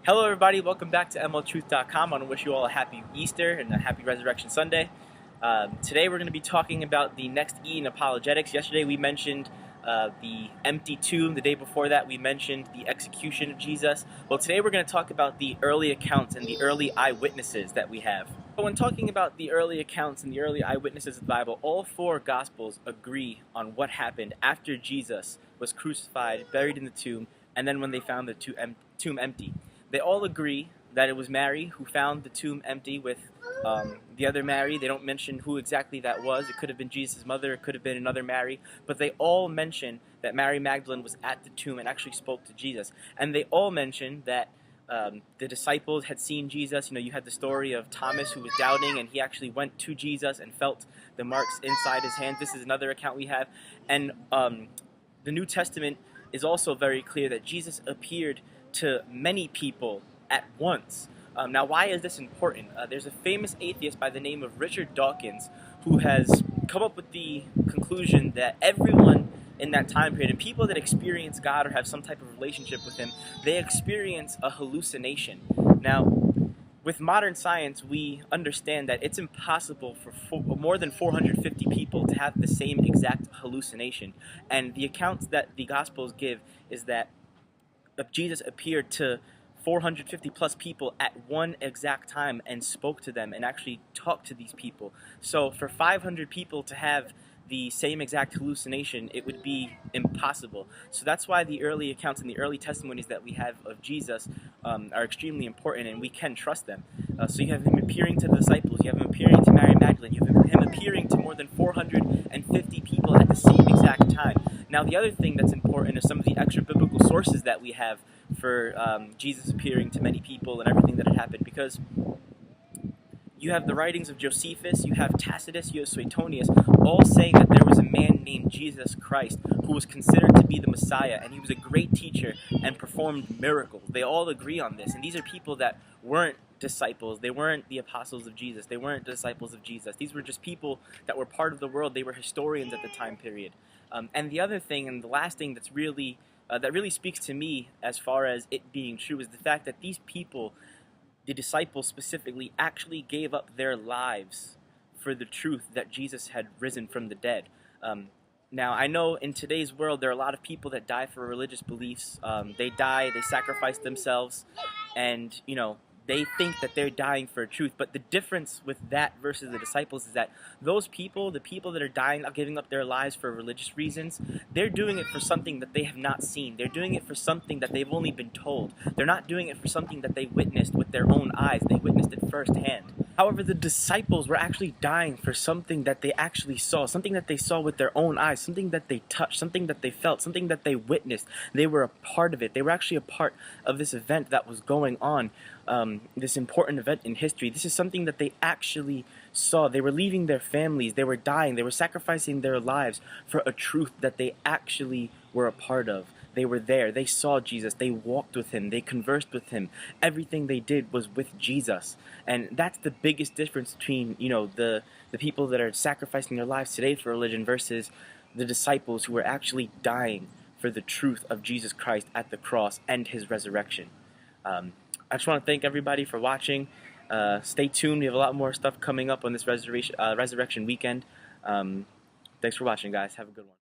Hello everybody, welcome back to MLTruth.com. I want to wish you all a happy Easter and a happy Resurrection Sunday. Today we're going to be talking about the next E in apologetics. Yesterday we mentioned the empty tomb. The day before that we mentioned the execution of Jesus. Well, today we're going to talk about the early accounts and the early eyewitnesses that we have. But when talking about the early accounts and the early eyewitnesses of the Bible, all four Gospels agree on what happened after Jesus was crucified, buried in the tomb, and then when they found the tomb empty. They all agree that it was Mary who found the tomb empty with the other Mary. They don't mention who exactly that was. It could have been Jesus' mother. It could have been another Mary. But they all mention that Mary Magdalene was at the tomb and actually spoke to Jesus. And they all mention that the disciples had seen Jesus. You know, you had the story of Thomas who was doubting, and he actually went to Jesus and felt the marks inside his hand. This is another account we have. And the New Testament is also very clear that Jesus appeared to many people at once. Now, why is this important? There's a famous atheist by the name of Richard Dawkins who has come up with the conclusion that everyone in that time period, and people that experience God or have some type of relationship with Him, they experience a hallucination. Now, with modern science, we understand that it's impossible for more than 450 people to have the same exact hallucination. And the accounts that the Gospels give is that Jesus appeared to 450 plus people at one exact time and spoke to them and actually talked to these people. So for 500 people to have the same exact hallucination, it would be impossible. So that's why the early accounts and the early testimonies that we have of Jesus are extremely important, and we can trust them. So you have him appearing to the disciples, you have him appearing to Mary Magdalene, you have him appearing to more than 450 people at the same exact time. Now, the other thing that's important is some of the extra biblical sources that we have for Jesus appearing to many people and everything that had happened, because you have the writings of Josephus, you have Tacitus, you have Suetonius, all saying that there was a man named Jesus Christ who was considered to be the Messiah, and he was a great teacher and performed miracles. They all agree on this, and these are people that weren't disciples. They weren't the apostles of Jesus. They weren't disciples of Jesus. These were just people that were part of the world. They were historians at the time period. And the other thing, and the last thing that's really that really speaks to me as far as it being true, is the fact that these people, the disciples specifically, actually gave up their lives for the truth that Jesus had risen from the dead. Now, I know in today's world there are a lot of people that die for religious beliefs. They die, they sacrifice themselves, and, you know, they think that they're dying for truth. But the difference with that versus the disciples is that those people, the people that are dying, giving up their lives for religious reasons, they're doing it for something that they have not seen. They're doing it for something that they've only been told. They're not doing it for something that they witnessed with their own eyes. They witnessed it firsthand. However, the disciples were actually dying for something that they actually saw, something that they saw with their own eyes, something that they touched, something that they felt, something that they witnessed. They were a part of it. They were actually a part of this event that was going on, this important event in history. This is something that they actually saw. They were leaving their families. They were dying. They were sacrificing their lives for a truth that they actually were a part of. They were there. They saw Jesus. They walked with him. They conversed with him. Everything they did was with Jesus. And that's the biggest difference between, you know, the people that are sacrificing their lives today for religion versus the disciples who were actually dying for the truth of Jesus Christ at the cross and his resurrection. I just want to thank everybody for watching. Stay tuned. We have a lot more stuff coming up on this resurrection weekend. Thanks for watching, guys. Have a good one.